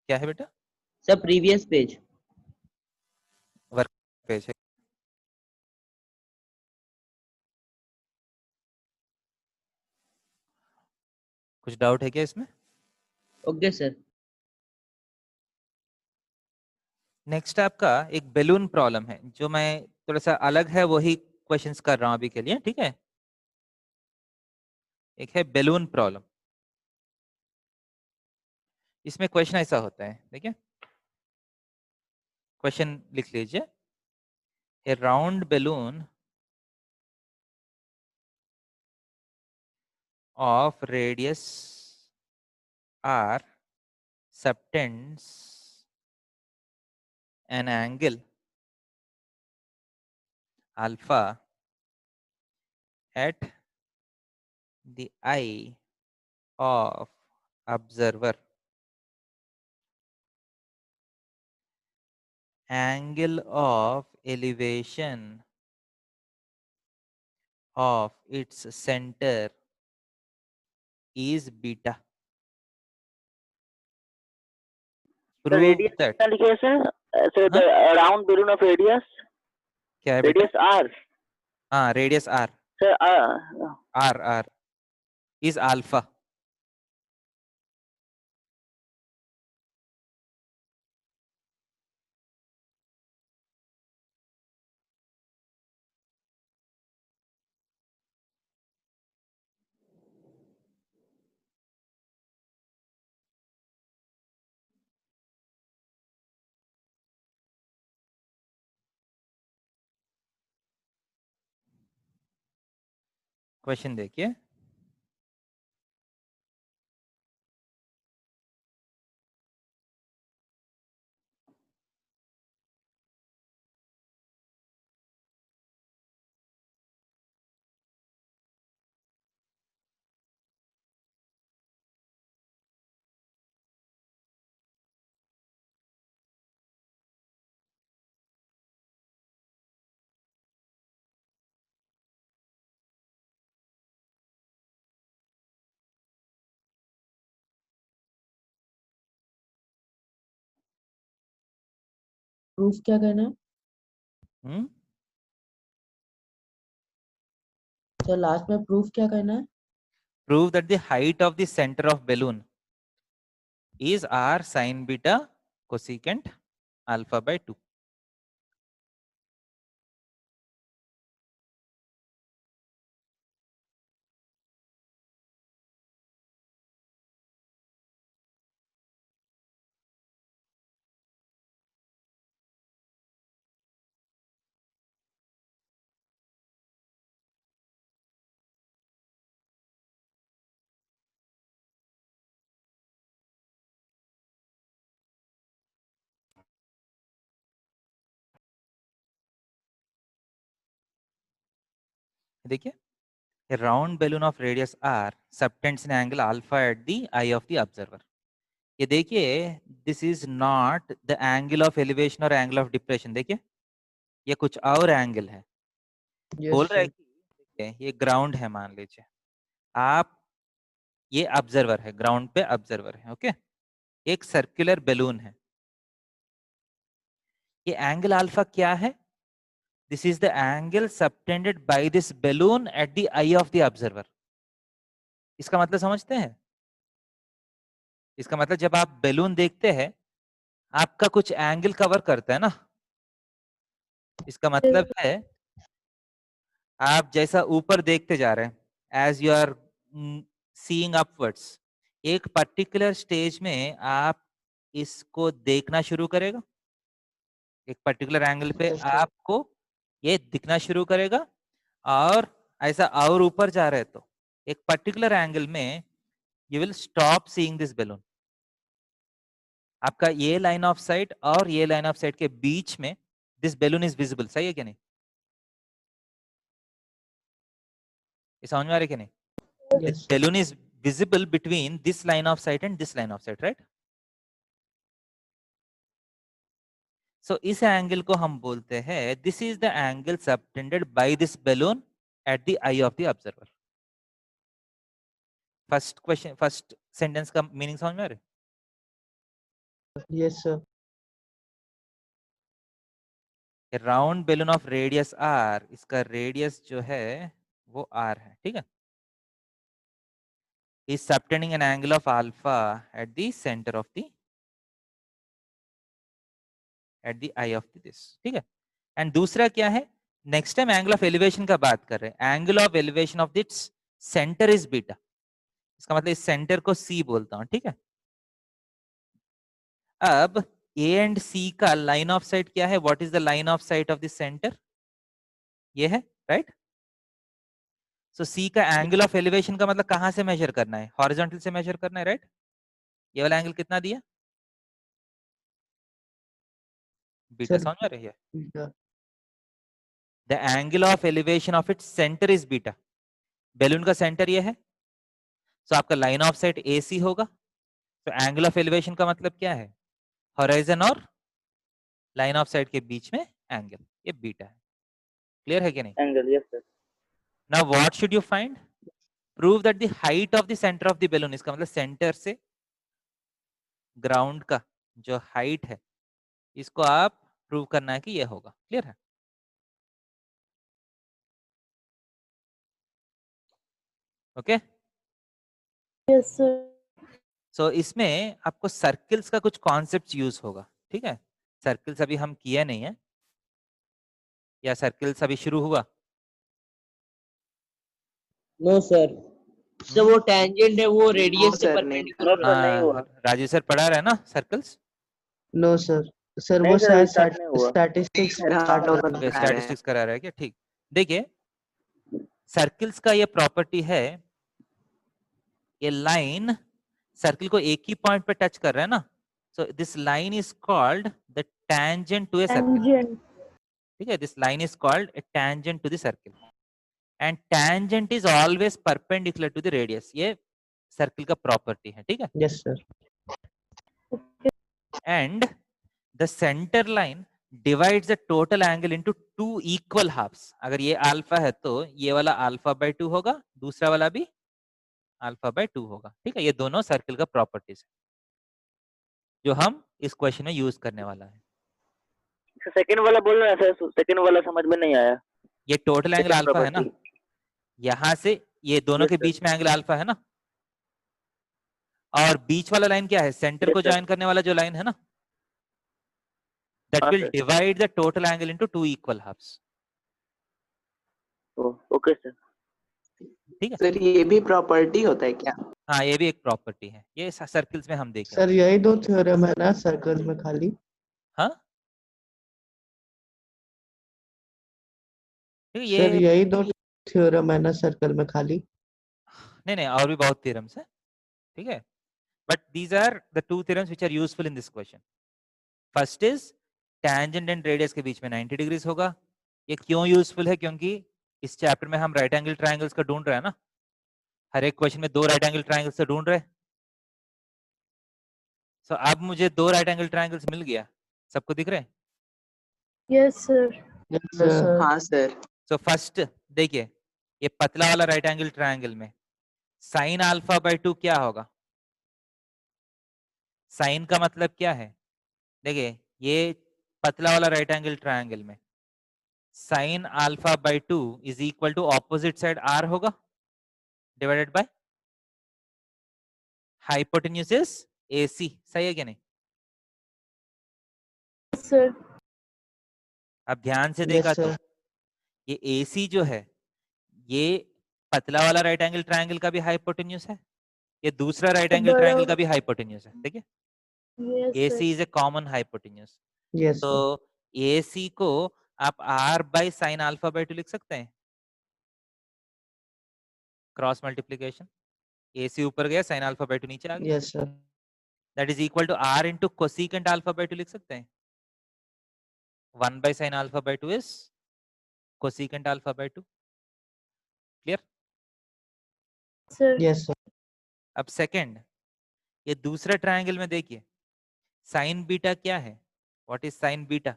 क्या है बेटा? Sir, previous page. Work page है। कुछ डाउट है क्या इसमें? Okay, sir. नेक्स्ट आपका एक बेलून प्रॉब्लम है, जो मैं थोड़ा सा अलग है वही क्वेश्चंस कर रहा हूँ अभी के लिए, ठीक है? एक है बेलून प्रॉब्लम। इसमें क्वेश्चन ऐसा होता है, देखिए क्वेश्चन लिख लीजिए। A round balloon of radius r subtends an angle alpha at the eye of observer angle of elevation of its center is beta. The Prove radius that. कितना लिखे sir? Sir the round balloon of radius क्या है बेटा? radius r. हाँ, radius r. Sir R is alpha. Question देखिए, प्रूफ क्या करना है? तो लास्ट में प्रूफ क्या करना है? prove that the height of the center of balloon is r sin beta cosecant alpha by 2. देखिए, a round balloon of radius r subtends an angle alpha at the eye of the observer. ये देखिए, this is not the angle of elevation or angle of depression. देखिए, ये कुछ और एंगल है. बोल रहा है कि देखिए, ये ग्राउंड है, मान लीजिए आप, ये ऑब्जर्वर है, ग्राउंड पे ऑब्जर्वर है. ओके, एक सर्कुलर बैलून है. ये एंगल अल्फा क्या है? This is the angle subtended by this balloon at the eye of the observer. इसका मतलब समझते हैं? इसका मतलब जब आप बैलून देखते हैं, आपका कुछ एंगल कवर करता है ना. इसका मतलब है आप जैसा ऊपर देखते जा रहे हैं, as you are seeing upwards, एक पर्टिकुलर स्टेज में आप इसको देखना शुरू करेगा. एक पर्टिकुलर एंगल पे आपको ये दिखना शुरू करेगा, और ऐसा और ऊपर जा रहे तो एक पर्टिकुलर एंगल में you will stop seeing this balloon. आपका ये लाइन ऑफ साइट और ये लाइन ऑफ साइट के बीच में दिस बैलून इज विजिबल. सही है क्या नहीं? ये समझ में आ रहा है क्या नहीं? This balloon is visible between this line of sight and this line of sight, right? So इस एंगल को हम बोलते हैं, this is the angle subtended by this balloon at the eye of the observer. First question, first sentence का मीनिंग समझ में आ रहा है? Yes sir. Round balloon of radius r, इसका रेडियस जो है वो r है. ठीक है, is subtending an angle of alpha at the center of the eye of this. ठीक है, एंड दूसरा क्या है? Next time angle of elevation का बात कर रहे हैं. Angle of elevation of this centre is beta. इसका मतलब इस सेंटर को C बोलता हूं. ठीक है, अब A एंड C का लाइन ऑफ साइट क्या है? What is the line of site of this centre? ये है, राइट? सो C का एंगल ऑफ एलिवेशन का मतलब कहां से मेजर करना है? हॉरिजॉन्टल से मेजर करना है, राइट? ये वाला एंगल कितना दिया? बीटा. समझ में आ रही है? The angle of elevation of its centre is beta. Balloon का सेंटर ये है, सो आपका लाइन ऑफ साइट AC होगा. तो एंगल ऑफ एलिवेशन का मतलब क्या है? हॉराइजन और लाइन ऑफ साइट के बीच में एंगल, ये बीटा है। क्लियर है कि नहीं? Angle, yes sir. Now what should you find? Prove that the height of the centre of the balloon, इसका मतलब सेंटर से ग्राउंड का जो हाइट है इसको आप प्रूव करना है कि ये होगा। क्लियर है? ओके। Yes, sir. सो इसमें आपको सर्किल्स का कुछ कॉन्सेप्ट यूज होगा। ठीक है, सर्किल्स अभी हम किया नहीं है, या सर्किल्स अभी शुरू हुआ? No sir. सर वो टेंजेंट है वो रेडियस से sir, नहीं। परपेंडिकुलर No, sir, नहीं हुआ। राजू सर पढ़ा रहे हैं ना सर्कल्स? नो सर, सर नहीं वो सर, शायद स्टार्ट नहीं हुआ। स्टैटिस्टिक्स सर हम लोग ओके, बता रहे हैं। स्टैटिस्टिक्स करा रहा है क्या? ठीक। देखिए सर्किल्स का ये प्रॉपर्टी है, ये लाइन सर्किल को एक ही पॉइंट पे टच कर रहा है ना, so this line is called the tangent to a circle. Tangent. ठीक है, this line is called a tangent to the circle, and tangent is always perpendicular to the radius. ये सर्किल का प्रॉपर्टी है। ठीक है, yes sir. and the center line divides the total angle into two equal halves। अगर ये अल्फा है तो ये वाला अल्फा बाय 2 होगा, दूसरा वाला भी अल्फा बाय 2 होगा। ठीक है, ये दोनों सर्किल का प्रॉपर्टीज है जो हम इस क्वेश्चन में यूज करने वाला है। सेकंड वाला बोल रहा है सर, सेकंड वाला समझ में नहीं आया। ये टोटल एंगल Second अल्फा है ना, property। यहाँ से ये दोनों Yes, के sir। बीच में एंगल अल्फा है ना, और बीच वाला लाइन क्या है? सेंटर Yes, को sir। ज्वाइन करने वाला जो लाइन है ना, that हाँ will sir. divide the total angle into two equal halves। Okay sir. ठीक है, सर ये भी प्रॉपर्टी होता है क्या? हाँ ये भी एक प्रॉपर्टी है, ये सर्किल्स में हम देखेंगे। सर यही दो थ्योरम है ना सर्कल में खाली? हाँ ठीक है, सर ये यही दो थ्योरम है ना सर्कल में खाली? नहीं नहीं, और भी बहुत थ्योरम्स है। ठीक है, but these are the two theorems which are useful in this question. First is tangent and radius के बीच में 90 डिग्रीज होगा। ये क्यों यूजफुल है? क्योंकि इस चैप्टर में हम राइट एंगल ट्रायंगल्स का ढूंढ रहे हैं ना, हर एक क्वेश्चन में दो राइट एंगल ट्रायंगल्स से ढूंढ रहे हैं। सो अब मुझे दो राइट एंगल ट्रायंगल्स मिल गया, सबको दिख रहे हैं? Yes, sir. Yes sir. हाँ सर। सो फर्स्ट देखिए, ये पतला वाला राइट एंगल ट्रायंगल में साइन अल्फा बाय 2 क्या होगा? साइन का मतलब क्या है? देखिए ये पतला वाला राइट एंगल ट्रायंगल में sine alpha by 2 is equal to opposite side r होगा, divided by hypotenuse is AC। सही है क्या नहीं? Yes, sir. अब ध्यान से देखा यस तो सर। ये AC जो है ये पतला वाला राइट एंगल ट्रायंगल का भी हाइपोटेन्यूज है, ये दूसरा राइट एंगल ट्रायंगल का भी हाइपोटेन्यूज है। ठीक है, Yes, sir. AC is a common hypotenuse. Yes तो सर। AC को आप R by sine alpha by 2 लिख सकते हैं, क्रॉस मल्टीप्लीकेशन। AC ऊपर गया, साइन अल्फा बाय 2 नीचे आ गया, yes sir. That is equal to R into cosecant alpha by 2 लिख सकते हैं। 1 by sine alpha by 2 is cosecant alpha by 2। Clear? Sir. Yes sir. अब सेकंड, ये दूसरे ट्रायंगल में देखिए साइन बीटा क्या है? What is sine beta?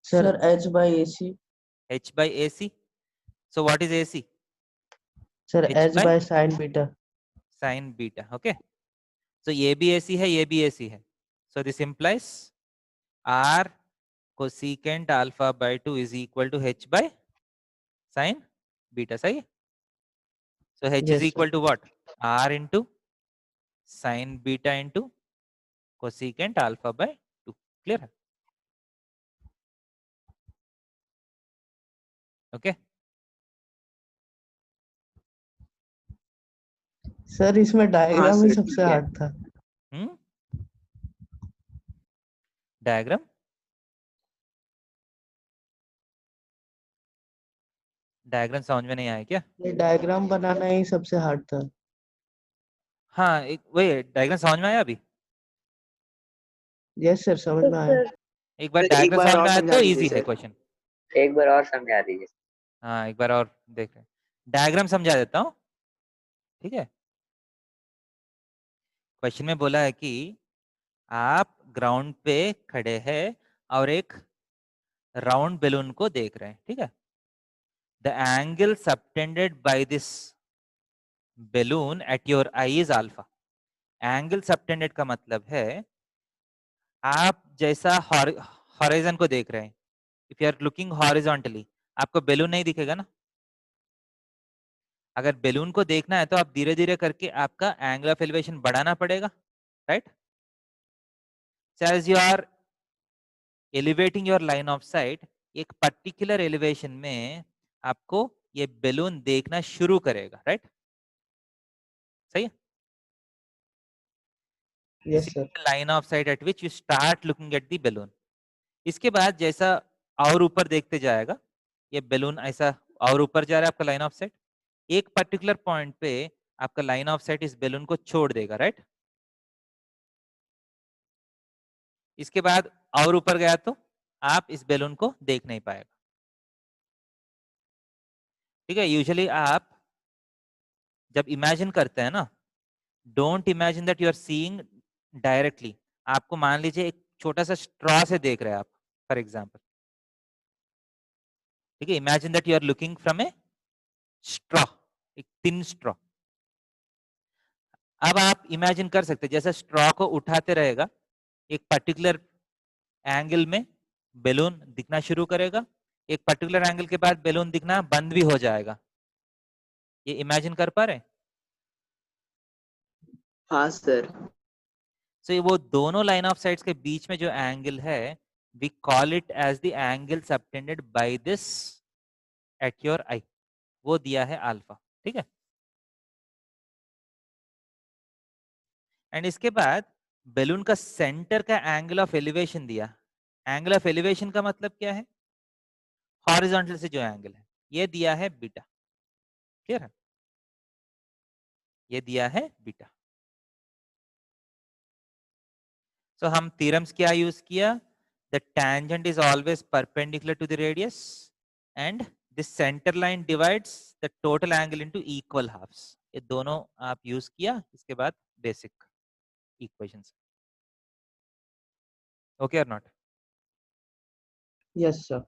Sir H/AC। H by AC। So what is AC? Sir H H by by sin beta. sin beta। Okay, so ये भी AC है, ये भी AC है, so this implies R cosecant alpha by 2 is equal to H by sin beta। सही है? So H is yes equal sir. to what? R into sin beta into cosecant alpha by 2। Clear है? Okay, सर इसमें डायग्राम ही सर, सबसे ठीक है। हार्ड था। डायग्राम डायग्राम समझ में नहीं आया क्या? ये डायग्राम बनाना ही सबसे हार्ड था। हाँ, एक वही डायग्राम समझ में आया अभी? यस सर, समझ Yes, में आया। sir. एक बार सर, एक डायग्राम बार समझ और में आया समझा तो दीजिए इजी है सर। क्वेश्चन। एक बार और समझा दीजिए। हाँ एक बार और देख रहे हैं, डायग्राम समझा देता हूँ। ठीक है, क्वेश्चन में बोला है कि आप ग्राउंड पे खड़े हैं और एक राउंड बैलून को देख रहे हैं, ठीक है। The angle subtended by this balloon eight your I is alpha. Angle subtended का मतलब है आप जैसा हॉरिजॉन को देख रहे हैं, if you are looking horizontally, आपको बैलून नहीं दिखेगा ना। अगर बैलून को देखना है तो आप धीरे धीरे करके आपका एंगल ऑफ एलिवेशन बढ़ाना पड़ेगा, right. As you are elevating your line of sight, एक पर्टिकुलर एलिवेशन में आपको ये बैलून देखना शुरू करेगा, राइट। सही है। Yes, sir. Line of site eight which you start looking at the balloon. इसके बाद जैसा और ऊपर देखते जाएगा, ये बैलून ऐसा और ऊपर जा रहा है आपका लाइन ऑफ साइट, एक पर्टिकुलर पॉइंट पे आपका लाइन ऑफ साइट इस बैलून को छोड़ देगा, राइट। इसके बाद और ऊपर गया तो आप इस बैलून को देख नहीं पाएगा, ठीक है। यूजुअली आप जब इमेजिन करते हैं ना, don't imagine that you are seeing directly. आपको मान लीजिए एक छोटा सा स्ट्रॉ से देख रहे हैं आप, फॉर एग्जांपल, ठीक है। Imagine that you are looking from a straw, एक थिन स्ट्रॉ। अब आप इमेजिन कर सकते हैं जैसे स्ट्रॉ को उठाते रहेगा, एक पर्टिकुलर एंगल में बैलून दिखना शुरू करेगा, एक पर्टिकुलर एंगल के बाद बैलून दिखना बंद भी हो जाएगा। ये इमेजिन कर पा रहे हैं? हाँ सर। सो वो दोनों लाइन ऑफ साइड्स के बीच में जो एंगल है, we call it as the angle subtended by this at your eye, वो दिया है अल्फा, ठीक है। एंड इसके बाद बैलून का सेंटर का एंगल ऑफ एलिवेशन दिया। एंगल ऑफ एलिवेशन का मतलब क्या है? हॉरिजॉन्टल से जो एंगल है, ये दिया है बीटा, क्लियर है। ये दिया है बीटा। सो हम थ्योरम्स क्या यूज किया? The tangent is always perpendicular to the radius and the center line divides the total angle into equal halves। ये दोनों आप यूज किया। इसके बाद बेसिक इक्वेशंस। ओके और नॉट? Yes, sir.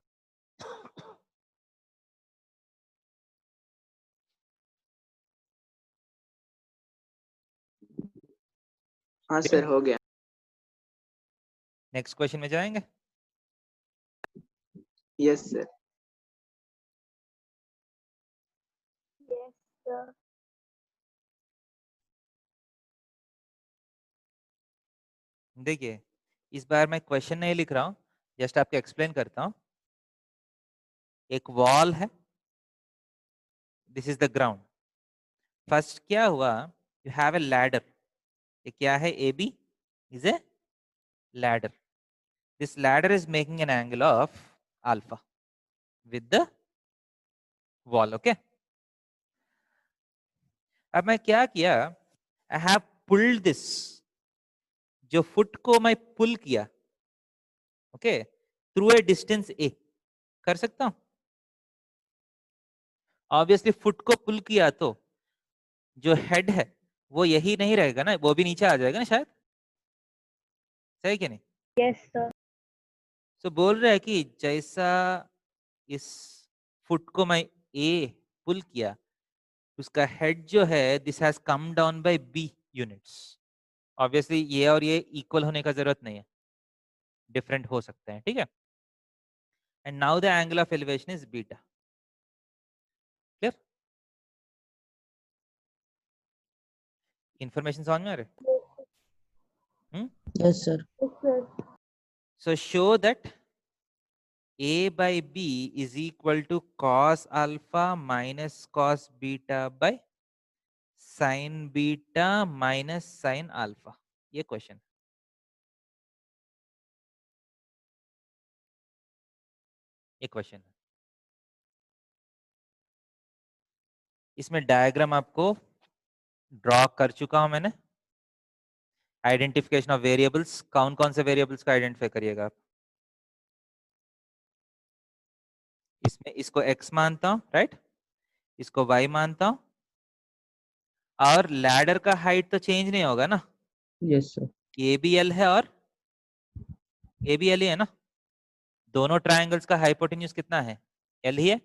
हाँ सर, हो गया। नेक्स्ट क्वेश्चन में जाएंगे। Yes, sir. Yes, sir. देखिए, इस बार मैं क्वेश्चन नहीं लिख रहा हूं, जस्ट आपको एक्सप्लेन करता हूं। एक वॉल है, this is the ground. First क्या हुआ? You have a ladder. ये क्या है? A B is a ladder. This ladder is making an angle of alpha with the wall, okay. अब मैं क्या किया? आई हैव पुल्ड दिस, जो फुट को मैं पुल किया, okay, through a distance a. कर सकता हूं? ऑब्वियसली फुट को पुल किया तो जो हेड है वो यही नहीं रहेगा ना, वो भी नीचे आ जाएगा ना शायद, सही कि नहीं? Yes, sir. सो बोल रहा है कि जैसा इस फुट को मैं ए पुल किया, उसका हेड जो है this has come down by b units. Obviously ये और ये इक्वल होने का जरूरत नहीं है, डिफरेंट हो सकते हैं, ठीक है। And now the angle of elevation is beta. Clear? Information समझ में आ रहा है? Yes, sir. Yes, sir. So show that A by B is equal to cos alpha minus cos beta by sin beta minus sin alpha। ये क्वेश्चन, ये क्वेश्चन है। इसमें डायग्राम आपको ड्रॉ कर चुका हूं मैंने। आइडेंटिफिकेशन ऑफ वेरिएबल्स, कौन कौन से वेरिएबल्स का आइडेंटिफाई करिएगा आप। इसमें इसको x मानता हूं, राइट, इसको y मानता हूं, और लैडर का हाइट तो चेंज नहीं होगा ना, Yes, sir. ये भी L है और ए भी एल ही है ना, दोनों ट्राइंगल्स का हाइपोटेन्यूज कितना है, एल ही है,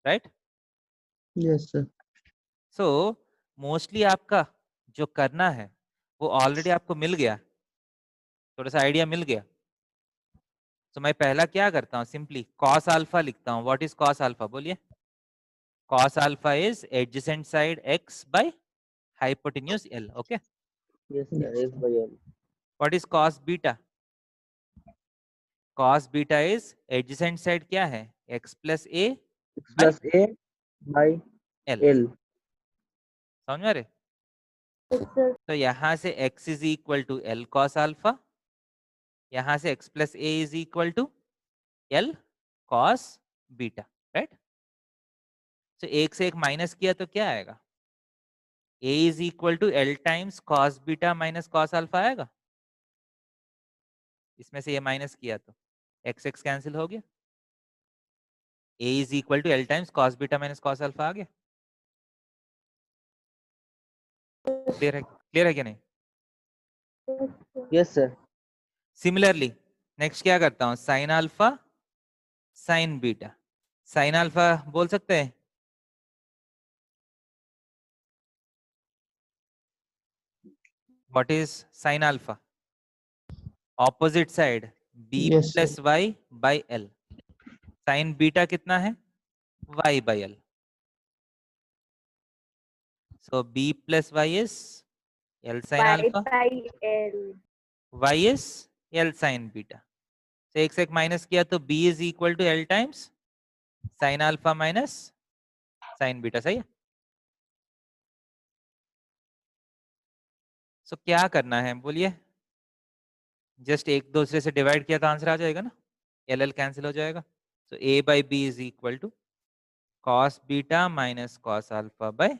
right? Yes, sir. So mostly आपका जो करना है वो ऑलरेडी आपको मिल गया, थोड़ा सा आइडिया मिल गया। तो मैं पहला क्या करता हूँ, सिंपली कॉस अल्फा लिखता हूँ। व्हाट इज कॉस अल्फा, बोलिए? Cos alpha is adjacent side x by hypotenuse L. Okay, Yes, sir. X by L. What is cos beta? Cos beta is adjacent side क्या है, x plus A X plus A by L. L. समझ में आ रहे? Yes, sir. तो यहाँ से x is equal to l cos alpha, यहाँ से x plus a is equal to l cos beta, right? तो एक से एक माइनस किया तो क्या आएगा, a is equal to l times cos beta minus cos alpha आएगा। इसमें से ये माइनस किया तो x x कैंसिल हो गया, a is equal to l times cos beta minus cos alpha आ गया। क्लियर है कि नहीं? Yes, sir. Yes, sir. Similarly next क्या करता हूँ, sine alpha sine beta. Sine alpha बोल सकते हैं, what is sine alpha? Opposite side b Yes, sir. Plus y by l. Sine beta कितना है, y by l. So b plus y is l sine Y alpha, by L. y is l sine beta. तो एक से एक माइनस किया तो b is equal to l times sine alpha minus sine beta. सही है? सो क्या करना है बोलिए? जस्ट एक दूसरे से डिवाइड किया तो आंसर आ जाएगा ना, एल एल कैंसिल हो जाएगा। तो a by b is equal to cos beta minus cos alpha by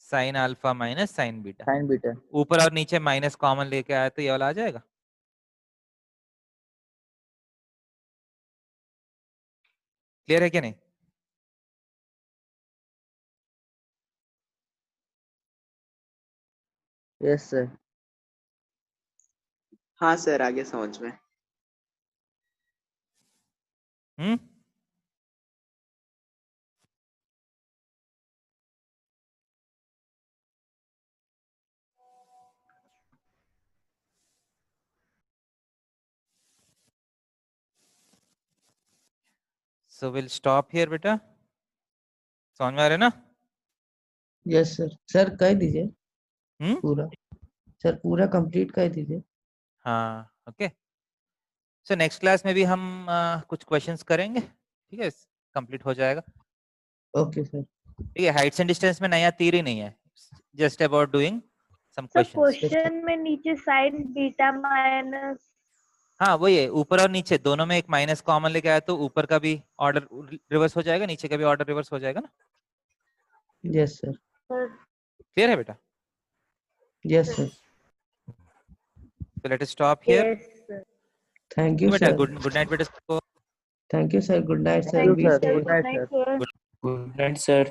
sine alpha minus sine beta. Sin beta. ऊपर और नीचे माइनस कॉमन लेके आया तो ये वाला आ जाएगा। क्लियर है क्या नहीं? Yes, sir. हाँ सर, आगे समझ में। हम्म, सो विल स्टॉप हियर बेटा। समझ में आ रहा है ना? Yes, sir. Sir, कह दीजिए हम्म, पूरा। सर पूरा कंप्लीट कर दीजिए। हाँ, ओके। सो नेक्स्ट क्लास में भी हम कुछ क्वेश्चंस करेंगे, ठीक है? कंप्लीट हो जाएगा। Okay sir. ठीक है, हाइट्स एंड डिस्टेंस में नया तीर ही नहीं है, just about doing some sir questions. Question में नीचे साइन बीटा माइनस। हाँ वही है, ऊपर और नीचे दोनों में एक माइनस कॉमन लेके आया तो ऊपर का भी ऑर्डर रिवर्स हो जाएगा, नीचे का भी ऑर्डर रिवर्स हो जाएगा ना। Yes sir. क्लियर है बेटा? Yes sir. So let us stop here. Yes sir. Thank you बेटा सर। गुड नाइट बेटा सबको। Thank you sir. Good night sir. Thank you, you sir. Sir. Good good night, night sir. Sir. Good night, sir.